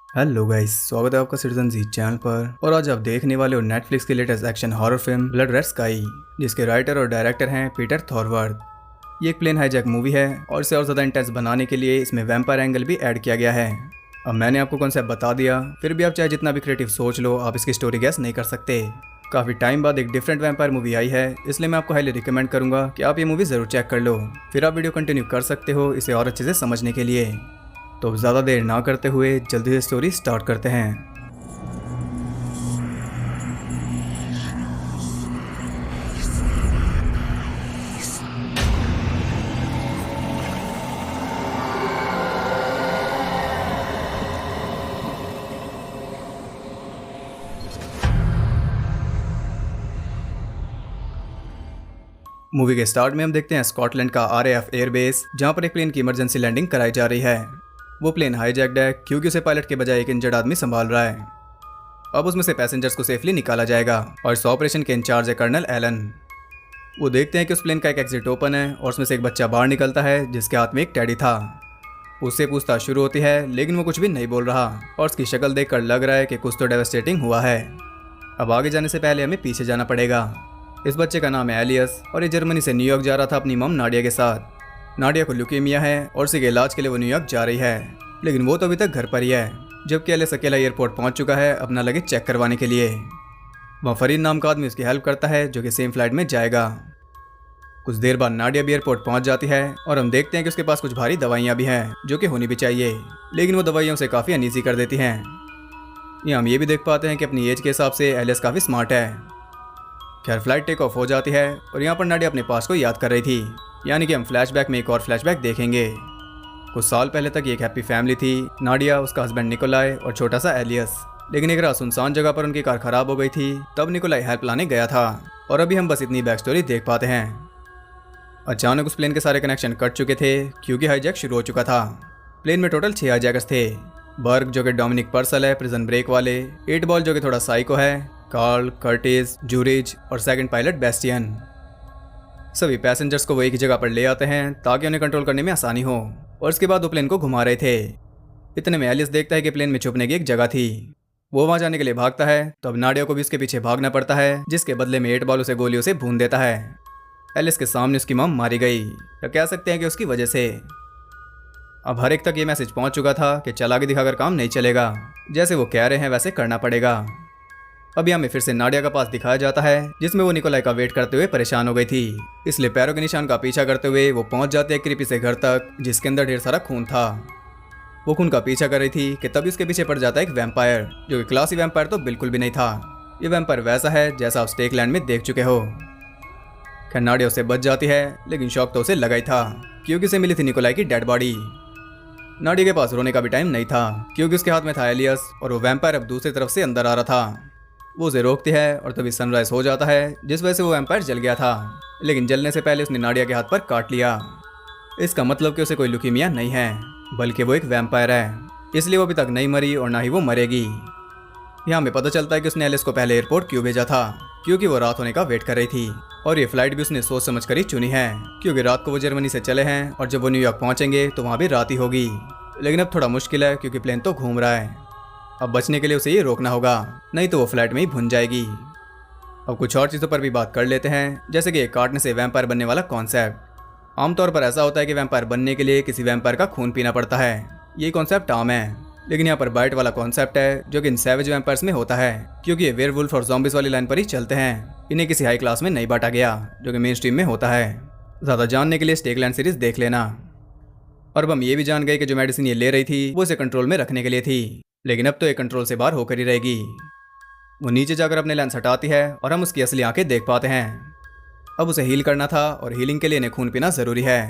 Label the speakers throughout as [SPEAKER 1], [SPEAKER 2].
[SPEAKER 1] Hello guys, स्वागत है आपका सिटीजन जी चैनल पर। और आज आप देखने वाले हो नेटफ्लिक्स की latest action horror film blood red sky, जिसके राइटर और डायरेक्टर हैं पीटर थॉरवर्थ। ये एक प्लेन हाईजैक मूवी है और इसे और ज़्यादा इंटेंस बनाने के लिए इसमें वैम्पायर एंगल भी ऐड किया गया है। अब मैंने आपको कॉन्सेप्ट बता दिया, फिर भी आप चाहे जितना भी क्रिएटिव सोच लो, आप इसकी स्टोरी गैस नहीं कर सकते। काफ़ी टाइम बाद एक डिफरेंट वैम्पायर मूवी आई है, इसलिए मैं आपको हाईली रिकमेंड करूंगा कि आप ये मूवी ज़रूर चेक कर लो। फिर आप वीडियो कंटिन्यू कर सकते हो इसे और अच्छे से समझने के लिए। तो ज़्यादा देर ना करते हुए जल्दी से स्टोरी स्टार्ट करते हैं। मूवी के स्टार्ट में हम देखते हैं स्कॉटलैंड का RAF एयरबेस, जहां पर एक प्लेन की इमरजेंसी लैंडिंग कराई जा रही है। वो प्लेन हाईजैक्ड है क्योंकि उसे पायलट के बजाय एक इंजर्ड आदमी संभाल रहा है। अब उसमें से पैसेंजर्स को सेफली निकाला जाएगा और इस ऑपरेशन के इंचार्ज है कर्नल एलन। वो देखते हैं कि उस प्लेन का एक एग्जिट ओपन है और उसमें से एक बच्चा बाहर निकलता है जिसके हाथ में एक टेडी था। उससे पूछताछ शुरू होती है, लेकिन वो कुछ भी नहीं बोल रहा और उसकी शक्ल देखकर लग रहा है कि कुछ तो डेवास्टेटिंग हुआ है। अब आगे जाने से पहले हमें पीछे जाना पड़ेगा। इस बच्चे का नाम है एलियस और ये जर्मनी से न्यूयॉर्क जा रहा था अपनी मम नाडिया के साथ। नाडिया को ल्यूकेमिया है और उसी के इलाज के लिए वो न्यूयॉर्क जा रही है, लेकिन वो तो अभी तक घर पर ही है। जबकि एलियस अकेला एयरपोर्ट पहुंच चुका है अपना लगेज चेक करवाने के लिए। वहाँ फरीद नाम का आदमी उसकी हेल्प करता है जो कि सेम फ्लाइट में जाएगा। कुछ देर बाद नाडिया भी एयरपोर्ट पहुंच जाती है और हम देखते हैं कि उसके पास कुछ भारी दवाइयाँ भी हैं जो कि होनी भी चाहिए, लेकिन वो दवाइयों से काफ़ी अनईजी कर देती हैं। यहाँ हम ये भी देख पाते हैं कि अपनी एज के हिसाब से एलियस काफ़ी स्मार्ट है। खैर फ्लाइट टेक ऑफ हो जाती है और यहाँ पर नाडिया अपने पास को याद कर रही थी, यानी कि हम फ्लैशबैक में एक और फ्लैशबैक देखेंगे। कुछ साल पहले तक ये एक हैप्पी फैमिली थी, नाडिया, उसका हस्बैंड निकोलाई और छोटा सा एलियस। लेकिन एक रात सुनसान जगह पर उनकी कार खराब हो गई थी, तब निकोलाई हेल्प लाने गया था और अभी हम बस इतनी बैक स्टोरी देख पाते हैं। अचानक उस प्लेन के सारे कनेक्शन कट चुके थे क्योंकि हाईजैक शुरू हो चुका था। प्लेन में टोटल 6 हाईजैकर्स थे। बर्ग जो कि डोमिनिक पर्सल है प्रिजन ब्रेक वाले, 8 बॉल जो कि थोड़ा साइको है, कार्ल, कर्टिस, जूरिज और सेकंड पायलट बेस्टियन। सभी पैसेंजर्स को वो एक जगह पर ले आते हैं ताकि उन्हें कंट्रोल करने में आसानी हो, और इसके बाद वो प्लेन को घुमा रहे थे। इतने में एलिस देखता है कि प्लेन में छुपने की एक जगह थी। वो वहां जाने के लिए भागता है, तो अब नाडिया को भी उसके पीछे भागना पड़ता है, जिसके बदले में 8 बॉल उसे गोलियों से भून देता है। एलिस के सामने उसकी मम मारी गई, तो कह सकते हैं कि उसकी वजह से। अब हर एक तक ये मैसेज पहुंच चुका था कि चल आगे दिखाकर काम नहीं चलेगा, जैसे वो कह रहे हैं वैसे करना पड़ेगा। अभी हमें फिर से नाडिया का पास दिखाया जाता है, जिसमें वो निकोलाई का वेट करते हुए परेशान हो गई थी, इसलिए पैरों के निशान का पीछा करते हुए वो पहुंच जाते हैं क्रीपी से घर तक, जिसके अंदर ढेर सारा खून था। वो खून का पीछा कर रही थी कि तभी उसके पीछे पड़ जाता है एक वैम्पायर, जो कि क्लासी वैम्पायर तो बिल्कुल भी नहीं था। ये वैम्पायर वैसा है जैसा आप स्टेकलैंड में देख चुके हो। खैर नाडिया उससे बच जाती है, लेकिन शौक तो उसे लगा ही था क्योंकि उसे मिली थी निकोलाई की डेड बॉडी। नाडिया के पास रोने का भी टाइम नहीं था क्योंकि उसके हाथ में था एलियस और वो वैम्पायर अब दूसरी तरफ से अंदर आ रहा था। वो उसे रोकती है और तभी सनराइज हो जाता है, जिस वजह से वो वैम्पायर जल गया था, लेकिन जलने से पहले उसने नाडिया के हाथ पर काट लिया। इसका मतलब कि उसे कोई ल्यूकेमिया नहीं है, बल्कि वो एक वैम्पायर है, इसलिए वो अभी तक नहीं मरी और ना ही वो मरेगी। यहाँ हमें पता चलता है कि उसने एलिस को पहले एयरपोर्ट क्यों भेजा था, क्योंकि वो रात होने का वेट कर रही थी, और ये फ्लाइट भी उसने सोच समझ कर ही चुनी है, क्योंकि रात को वो जर्मनी से चले हैं और जब वो न्यूयॉर्क पहुंचेंगे तो वहाँ भी रात ही होगी। लेकिन अब थोड़ा मुश्किल है क्योंकि प्लेन तो घूम रहा है। अब बचने के लिए उसे ये रोकना होगा, नहीं तो वो फ्लाइट में ही भुन जाएगी। अब कुछ और चीज़ों पर भी बात कर लेते हैं, जैसे कि काटने से वैम्पायर बनने वाला कॉन्सेप्ट। आमतौर पर ऐसा होता है कि वैम्पायर बनने के लिए किसी वैम्पायर का खून पीना पड़ता है, ये कॉन्सेप्ट आम है। लेकिन यहाँ पर बाइट वाला कॉन्सेप्ट है जो कि इन सैवेज वैम्पायर्स में होता है, क्योंकि ये वेयरवुल्फ और ज़ॉम्बीज वाली लाइन पर ही चलते हैं। इन्हें किसी हाई क्लास में नहीं बांटा गया, जो कि मेन स्ट्रीम में होता है। ज़्यादा जानने के लिए स्टेकलैंड सीरीज देख लेना। और अब हम ये भी जान गए कि जो मेडिसिन ये ले रही थी वो इसे कंट्रोल में रखने के लिए थी, लेकिन अब तो ये कंट्रोल से बाहर होकर ही रहेगी। वो नीचे जाकर अपने लेंस हटाती है और हम उसकी असली आंखें देख पाते हैं। अब उसे हील करना था और हीलिंग के लिए इन्हें खून पीना जरूरी है।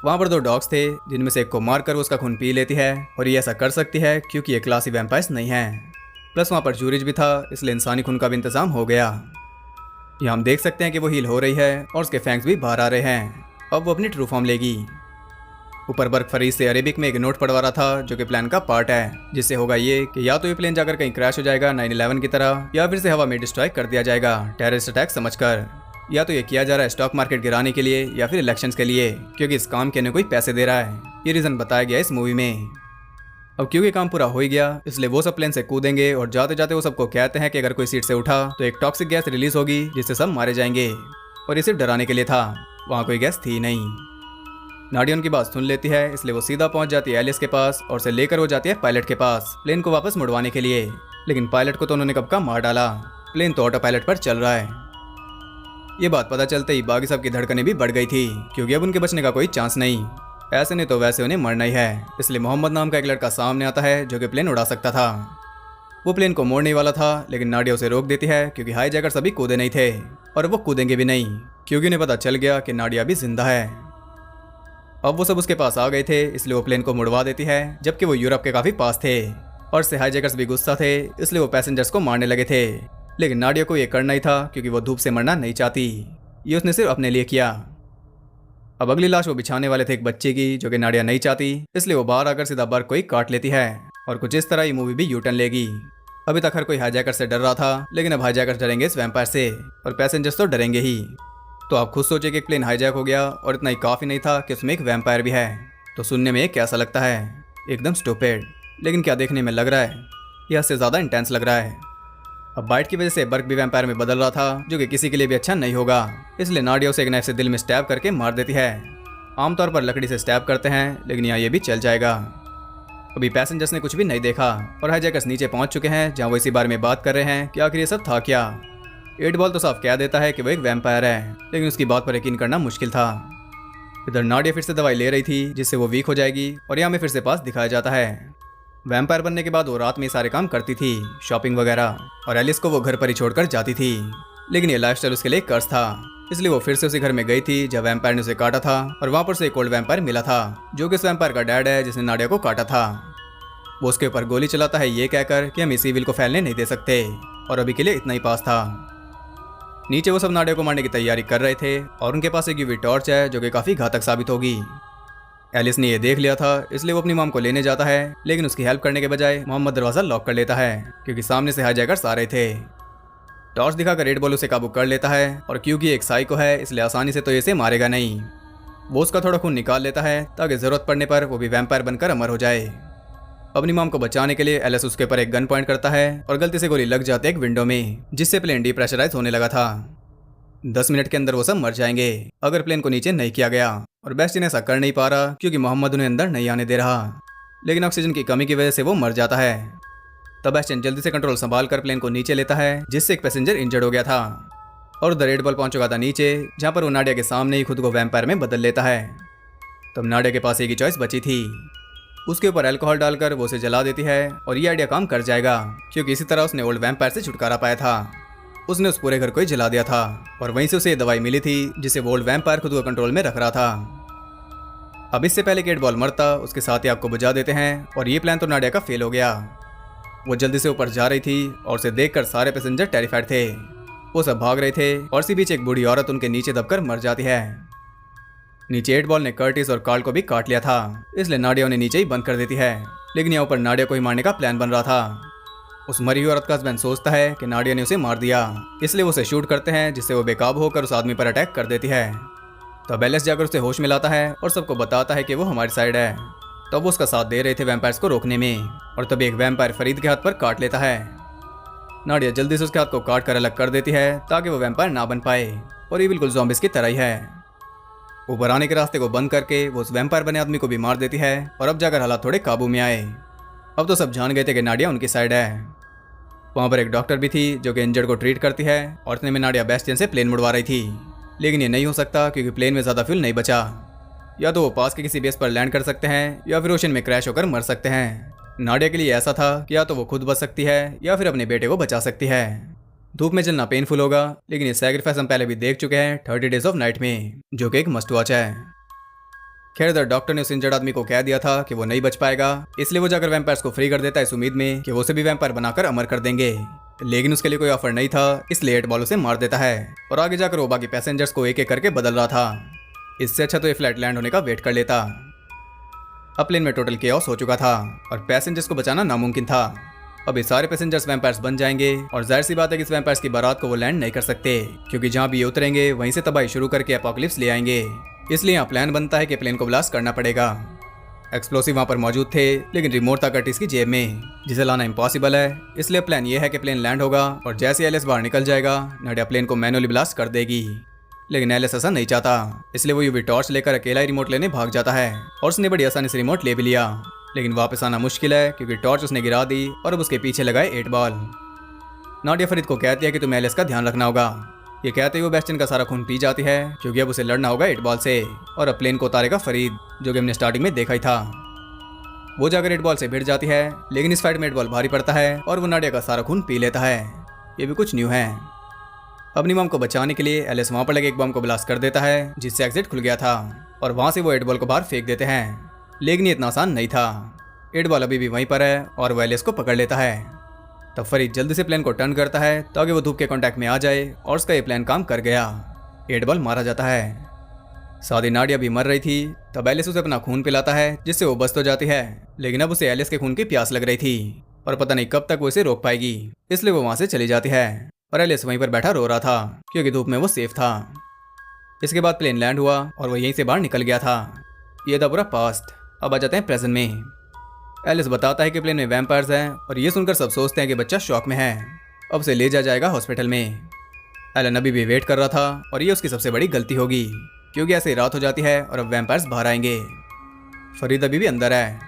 [SPEAKER 1] वहाँ पर 2 डॉग्स थे, जिनमें से एक को मारकर वो उसका खून पी लेती है, और ये ऐसा कर सकती है क्योंकि ये क्लासी वैम्पायर्स नहीं है। प्लस वहाँ पर जूरिज भी था, इसलिए इंसानी खून का भी इंतजाम हो गया। यहाँ हम देख सकते हैं कि वो हील हो रही है और उसके फैंक्स भी बाहर आ रहे हैं। अब वो अपनी ट्रू फॉर्म लेगी। ऊपर बर्ग फरीज से अरेबिक में एक नोट पढ़वा रहा था जो कि प्लान का पार्ट है, जिससे होगा ये कि या तो ये प्लेन जाकर कहीं क्रैश हो जाएगा 9/11 की तरह, या फिर से हवा में डिस्ट्रॉय कर दिया जाएगा टेररिस्ट अटैक समझकर। या तो ये किया जा रहा है स्टॉक मार्केट गिराने के लिए या फिर इलेक्शंस के लिए, क्योंकि इस काम के लिए कोई पैसे दे रहा है। ये रीजन बताया गया इस मूवी में। अब क्योंकि काम पूरा हो ही गया, इसलिए वो सब प्लेन से कूदेंगे और जाते जाते वो सबको कहते हैं कि अगर कोई सीट से उठा तो एक टॉक्सिक गैस रिलीज होगी जिससे सब मारे जाएंगे। और ये सिर्फ डराने के लिए था, वहाँ कोई गैस थी नहीं। नाडिया उनकी बात सुन लेती है, इसलिए वो सीधा पहुंच जाती है एलिस के पास और उसे लेकर वो जाती है पायलट के पास प्लेन को वापस मुड़वाने के लिए। लेकिन पायलट को तो उन्होंने कब का मार डाला, प्लेन तो ऑटो पायलट पर चल रहा है। ये बात पता चलते ही बाकी सब की धड़कनें भी बढ़ गई थी, क्योंकि अब उनके बचने का कोई चांस नहीं। ऐसे नहीं तो वैसे उन्हें मरना ही है। इसलिए मोहम्मद नाम का एक लड़का सामने आता है जो कि प्लेन उड़ा सकता था। वो प्लेन को मोड़ने वाला था, लेकिन नाडिया उसे रोक देती है, क्योंकि हाईजैकर्स अभी कूदे नहीं थे और वो कूदेंगे भी नहीं, क्योंकि उन्हें पता चल गया कि नाडिया भी जिंदा है। अब वो सब उसके पास आ गए थे, इसलिए वो प्लेन को मुड़वा देती है, जबकि वो यूरोप के काफी पास थे और से हाईजैकर्स भी गुस्सा थे, इसलिए वो पैसेंजर्स को मारने लगे थे। लेकिन नाडिया को ये करना ही था, क्योंकि वो धूप से मरना नहीं चाहती। ये उसने सिर्फ अपने लिए किया। अब अगली लाश वो बिछाने वाले थे एक बच्चे की, जो कि नाडिया नहीं चाहती, इसलिए वो बाहर आकर सीधा बर्ग को ही काट लेती है। और कुछ इस तरह ये मूवी भी यू टर्न लेगी। अभी तक हर कोई हाईजैकर से डर रहा था, लेकिन अब हाईजैकर्स डरेंगे इस वैम्पायर से और पैसेंजर्स तो डरेंगे ही। तो आप खुद सोचिए कि एक प्लेन हाईजैक हो गया और इतना ही काफी नहीं था कि उसमें एक वैम्पायर भी है। तो सुनने में कैसा लगता है? एकदम स्टूपिड। लेकिन क्या देखने में लग रहा है? यह से ज्यादा इंटेंस लग रहा है। अब बाइट की वजह से बर्ग भी वैम्पायर में बदल रहा था, जो कि किसी के लिए भी अच्छा नहीं होगा। इसलिए नाडिया उसे एक नाइफ से दिल में स्टैब करके मार देती है। आमतौर पर लकड़ी से स्टैब करते हैं, लेकिन यहाँ ये भी चल जाएगा। अभी पैसेंजर्स ने कुछ भी नहीं देखा और हाईजैकर्स नीचे पहुंच चुके हैं, जहां वो इसी बारे में बात कर रहे हैं कि आखिर ये सब था क्या। 8 बॉल तो साफ कह देता है कि वो एक वैम्पायर है, लेकिन उसकी बात पर यकीन करना मुश्किल था। इधर नाडिया फिर से दवाई ले रही थी, जिससे वो वीक हो जाएगी, और यहाँ में फिर से पास दिखाया जाता है। वैम्पायर बनने के बाद वो रात में सारे काम करती थी, शॉपिंग वगैरह, और एलिस को वो घर पर ही छोड़कर जाती थी। लेकिन ये लाइफस्टाइल उसके लिए कर्ज था, इसलिए वो फिर से उसी घर में गई थी जब वैम्पायर ने उसे काटा था, और वहाँ पर उसे एक ओल्ड वैम्पायर मिला था, जो कि उस वैम्पायर का डैड है जिसने नाडिया को काटा था। वो उसके ऊपर गोली चलाता है, ये कहकर कि हम इस इविल को फैलने नहीं दे सकते, और अभी के लिए इतना ही पास था। नीचे वो सब नाडिया को मारने की तैयारी कर रहे थे, और उनके पास एक यूवी टॉर्च है जो कि काफी घातक साबित होगी। एलिस ने ये देख लिया था, इसलिए वो अपनी मॉम को लेने जाता है, लेकिन उसकी हेल्प करने के बजाय मोहम्मद दरवाजा लॉक कर लेता है, क्योंकि सामने से हाईजैकर्स आ रहे थे। टॉर्च दिखाकर रेड बॉल उसे काबू कर लेता है, और क्योंकि एक साइको है इसलिए आसानी से तो इसे मारेगा नहीं। वो उसका थोड़ा खून निकाल लेता है ताकि जरूरत पड़ने पर वो भी वैम्पायर बनकर अमर हो जाए। अपनी मॉम को बचाने के लिए एलिस उसके ऊपर एक गन पॉइंट करता है, और गलती से गोली लग जाती है एक विंडो में, जिससे प्लेन डीप्रेशराइज होने लगा था। 10 मिनट के अंदर वो सब मर जाएंगे अगर प्लेन को नीचे नहीं किया गया, और बेस्टिन ऐसा कर नहीं पा रहा क्योंकि मोहम्मद उन्हें अंदर नहीं आने दे रहा। लेकिन ऑक्सीजन की कमी की वजह से वो मर जाता है। तब बेस्टिन जल्दी से कंट्रोल संभाल कर प्लेन को नीचे लेता है, जिससे एक पैसेंजर इंजर्ड हो गया था, और उधर रेड बॉल पहुंच चुका था नीचे, जहां पर वो नाडिया के सामने ही खुद को वैम्पायर में बदल लेता है। तब नाडिया के पास एक ही चॉइस बची थी, उसके ऊपर अल्कोहल डालकर वो उसे जला देती है, और ये आइडिया काम कर जाएगा, क्योंकि इसी तरह उसने ओल्ड वैम्पायर से छुटकारा पाया था। उसने उस पूरे घर को ही जला दिया था, और वहीं से उसे ये दवाई मिली थी जिसे वो ओल्ड वैम्पायर खुद को कंट्रोल में रख रहा था। अब इससे पहले कि 8 बॉल मरता, उसके साथ ही आपको बुझा देते हैं, और ये प्लान तो नाडिया का फेल हो गया। वो जल्दी से ऊपर जा रही थी, और उसे देखकर सारे पैसेंजर टेरिफाइड थे। वो सब भाग रहे थे, और इसी बीच एक बूढ़ी औरत उनके नीचे दबकर मर जाती है। नीचे 8 बॉल ने कर्टिस और कार्ल को भी काट लिया था, इसलिए नाडिया उन्हें नीचे ही बंद कर देती है। लेकिन यहाँ ऊपर नाडिया को ही मारने का प्लान बन रहा था। उस मरी हुई औरत का हस्बैंड सोचता है कि नाडिया ने उसे मार दिया, इसलिए वो उसे शूट करते हैं, जिससे वो बेकाबू होकर उस आदमी पर अटैक कर देती है। तब एलिस जाकर उसे होश में लाता है और सबको बताता है कि वो हमारी साइड है। तब वो उसका साथ दे रहे थे वैम्पायर्स को रोकने में, और तब एक वैम्पायर फरीद के हाथ पर काट लेता है। नाडिया जल्दी से उसके हाथ को काट कर अलग कर देती है ताकि वो वैम्पायर ना बन पाए, और ये बिल्कुल ज़ॉम्बिस की तरह ही है। ऊपर आने के रास्ते को बंद करके वो उस वैम्पायर बने आदमी को भी मार देती है, और अब जाकर हालात थोड़े काबू में आए। अब तो सब जान गए थे कि नाडिया उनकी साइड है। वहाँ पर एक डॉक्टर भी थी जो कि इंजर्ड को ट्रीट करती है, और इतने में नाडिया बेस्टियन से प्लेन मुड़वा रही थी। लेकिन ये नहीं हो सकता क्योंकि प्लेन में ज़्यादा फ्यूल नहीं बचा। या तो वो पास के किसी बेस पर लैंड कर सकते हैं, या फिर ओशन में क्रैश होकर मर सकते हैं। नाडिया के लिए ऐसा था कि या तो वो खुद बच सकती है, या फिर अपने बेटे को बचा सकती है। धूप में चलना पेनफुल होगा, लेकिन ये सैक्रिफाइस हम पहले भी देख चुके हैं 30 डेज ऑफ नाइट में, जो कि एक मस्ट वॉच है। खैर इधर डॉक्टर ने उस इंजर्ड आदमी को कह दिया था कि वो नहीं बच पाएगा, इसलिए वो जाकर वैम्पायर्स को फ्री कर देता है इस उम्मीद में कि वो उसे भी वैम्पायर बनाकर अमर कर देंगे। लेकिन उसके लिए कोई ऑफर नहीं था, इसलिए 8 बॉल उसे मार देता है, और आगे जाकर वो बाकी पैसेंजर्स को एक एक करके बदल रहा था। इससे अच्छा तो ये फ्लाइट लैंड होने का वेट कर लेता। अब प्लेन में टोटल केओस हो चुका था, और पैसेंजर्स को बचाना नामुमकिन था। अब ये सारे पैसेंजर्स वैम्पायर्स बन जाएंगे, और जाहिर सी बात है कि इस वैम्पायर्स की बारात को वो लैंड नहीं कर सकते, क्योंकि जहाँ भी ये उतरेंगे वहीं से तबाही शुरू करके एपोकलिप्स ले आएंगे। इसलिए यहाँ प्लान बनता है कि प्लेन को ब्लास्ट करना पड़ेगा। एक्सप्लोसिव वहाँ पर मौजूद थे, लेकिन रिमोट था कर्टिस की जेब में, जिसे लाना इम्पॉसिबल है। इसलिए प्लान ये है कि प्लेन लैंड होगा और जैसे एलिस बाहर निकल जाएगा, नाडिया प्लेन को मैनुअली ब्लास्ट कर देगी। लेकिन एलिस ऐसा नहीं चाहता, इसलिए वो यूवी टॉर्च लेकर अकेला ही रिमोट लेने भाग जाता है और उसने बड़ी आसानी से रिमोट ले भी लिया। लेकिन वापस आना मुश्किल है क्योंकि टॉर्च उसने गिरा दी और अब उसके पीछे लगाए 8 बॉल। नाडिया फरीद को कहती है कि तुम्हें एलिस का ध्यान रखना होगा। ये कहते ही वो बेस्टियन का सारा खून पी जाती है क्योंकि अब उसे लड़ना होगा 8 बॉल से और अब प्लेन को उतारेगा फरीद, जो कि हमने स्टार्टिंग में देखा ही था। वो जाकर 8 बॉल से भिड़ जाती है, लेकिन इस फाइट में 8 बॉल भारी पड़ता है और वो नाडिया का सारा खून पी लेता है। ये भी कुछ न्यू है। अपनी मॉम को बचाने के लिए एलिस वहां पर लगे एक बम को ब्लास्ट कर देता है, जिससे एग्जिट खुल गया था और वहां से वो 8 बॉल को बाहर फेंक देते हैं। लेकिन ये इतना आसान नहीं था। 8 बॉल अभी भी वहीं पर है और वो एलिस को पकड़ लेता है। तब फरीद जल्दी से प्लेन को टर्न करता है ताकि वो धूप के कांटेक्ट में आ जाए और उसका ये प्लान काम कर गया। 8 बॉल मारा जाता है। सादी नाडिया भी मर रही थी, तब एलिस उसे अपना खून पिलाता है जिससे वो बच तो जाती है, लेकिन अब उसे एलिस के खून की प्यास लग रही थी और पता नहीं कब तक वो इसे रोक पाएगी, इसलिए वो वहां से चली जाती है और एलिस वहीं पर बैठा रो रहा था क्योंकि धूप में वो सेफ था। इसके बाद प्लेन लैंड हुआ और वो यहीं से बाहर निकल गया था। ये था पूरा पास्ट। अब आ जाते हैं प्रेजेंट में। एलिस बताता है कि प्लेन में वैम्पायर्स हैं और ये सुनकर सब सोचते हैं कि बच्चा शॉक में है। अब उसे ले जाएगा हॉस्पिटल में। एलन अभी भी वेट कर रहा था और ये उसकी सबसे बड़ी गलती होगी क्योंकि ऐसे रात हो जाती है और अब वैम्पायर्स बाहर आएंगे। फरीद अभी भी अंदर है।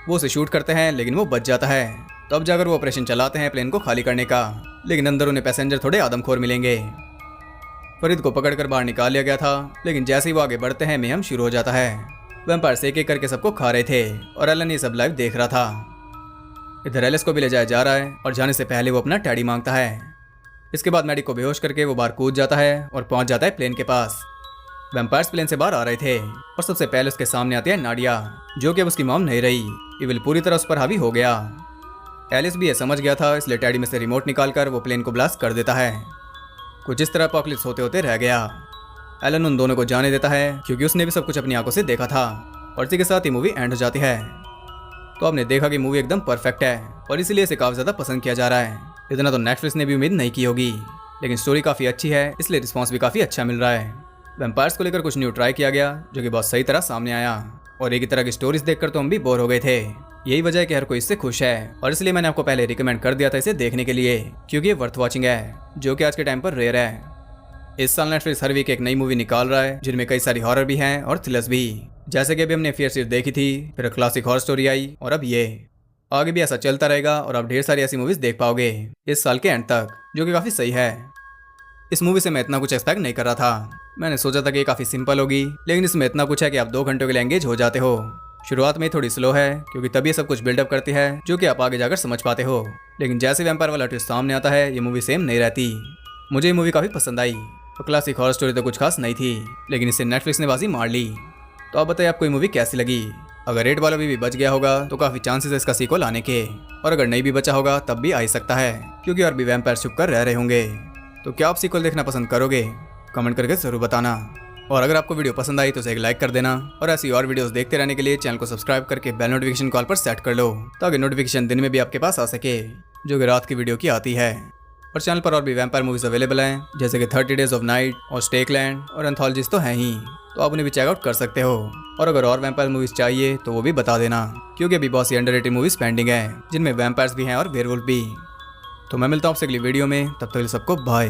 [SPEAKER 1] वो उसे शूट करते हैं लेकिन वो बच जाता है। तब जाकर वो ऑपरेशन चलाते हैं प्लेन को खाली करने का, लेकिन अंदर उन्हें पैसेंजर थोड़े आदमखोर मिलेंगे। फरीद को पकड़कर बाहर निकाल लिया गया था, लेकिन जैसे ही वो आगे बढ़ते हैं मेहम शुरू हो जाता है। वैम्पायर्स एक एक करके सबको खा रहे थे और एलन ये सब लाइव देख रहा था। इधर एलिस को भी ले जाया जा रहा है और जाने से पहले वो अपना टैडी मांगता है। इसके बाद मैडी को बेहोश करके वो बाहर कूद जाता है और पहुंच जाता है प्लेन के पास। वैम्पायर्स प्लेन से बाहर आ रहे थे और सबसे पहले उसके सामने आती है नाडिया, जो कि अब उसकी मॉम नहीं रही। इविल पूरी तरह उस पर हावी हो गया। एलिस भी ये समझ गया था, इसलिए टैडी में से रिमोट निकालकर वो प्लेन को ब्लास्ट कर देता है। कुछ इस तरह अपोकलिप्स होते होते रह गया। एलन उन दोनों को जाने देता है क्योंकि उसने भी सब कुछ अपनी आंखों से देखा था और इसी के साथ ही मूवी एंड हो जाती है। तो आपने देखा कि मूवी एकदम परफेक्ट है और इसीलिए इसे काफ़ी ज़्यादा पसंद किया जा रहा है। इतना तो नेटफ्लिक्स ने भी उम्मीद नहीं की होगी, लेकिन स्टोरी काफ़ी अच्छी है, इसलिए रिस्पॉन्स भी काफ़ी अच्छा मिल रहा है। वैम्पायर्स को लेकर कुछ न्यू ट्राई किया गया जो कि बहुत सही तरह सामने आया और एक ही तरह की स्टोरीज देखकर तो हम भी बोर हो गए थे। यही वजह है कि हर कोई इससे खुश है और इसलिए मैंने आपको पहले रिकमेंड कर दिया था इसे देखने के लिए, क्योंकि ये वर्थ वॉचिंग है, जो कि आज के टाइम पर रेयर है। इस साल नेटफ्लिक्स हर वीक एक नई मूवी निकाल रहा है जिनमें कई सारी हॉरर भी हैं और थ्रिलर्स भी। जैसे कि अभी हमने फियर सीरीज देखी थी, फिर क्लासिक हॉरर स्टोरी आई और अब ये। आगे भी ऐसा चलता रहेगा और आप ढेर सारी ऐसी मूवीज देख पाओगे इस साल के एंड तक, जो कि काफ़ी सही है। इस मूवी से मैं इतना कुछ एक्सपेक्ट नहीं कर रहा था। मैंने सोचा था कि ये काफ़ी सिंपल होगी, लेकिन इसमें इतना कुछ है कि आप 2 घंटों के लिए एंगेज हो जाते हो। शुरुआत में थोड़ी स्लो है क्योंकि तभी ये सब कुछ बिल्डअप करती है जो कि आप आगे जाकर समझ पाते हो, लेकिन जैसे वैम्पायर वाला ट्विस्ट सामने आता है ये मूवी सेम नहीं रहती। मुझे ये मूवी काफ़ी पसंद आई। तो क्लासिक हॉरर स्टोरी तो कुछ खास नहीं थी, लेकिन इससे नेटफ्लिक्स ने बाजी मार ली। तो आप बताइए आपको ये मूवी कैसी लगी। अगर 8 बॉल अभी भी बच गया होगा तो काफ़ी चांसेस है इसका सीक्वल आने के, और अगर नहीं भी बचा होगा तब भी आ ही सकता है क्योंकि और भी वैम्पायर छुप कर रह रहे होंगे। तो क्या आप सीक्वल देखना पसंद करोगे? कमेंट करके ज़रूर बताना। और अगर आपको वीडियो पसंद आई तो उसे एक लाइक कर देना और ऐसी और वीडियोस देखते रहने के लिए चैनल को सब्सक्राइब करके बेल नोटिफिकेशन कॉल पर सेट कर लो ताकि नोटिफिकेशन दिन में भी आपके पास आ सके, जो कि रात की वीडियो की आती है। और चैनल पर और भी वैम्पायर मूवीज अवेलेबल हैं जैसे कि 30 डेज ऑफ नाइट और स्टेकलैंड और एंथोलॉजीज तो हैं ही, तो आप उन्हें भी चेकआउट कर सकते हो। और अगर और वैम्पायर मूवीज चाहिए तो वो भी बता देना, क्योंकि अभी बहुत सी अंडररेटेड मूवीज पेंडिंग है जिनमें वैम्पायर्स भी हैं और वेयरवुल्फ भी। तो मैं मिलता हूँ आपसे अगली वीडियो में, तब तक सबको बाय।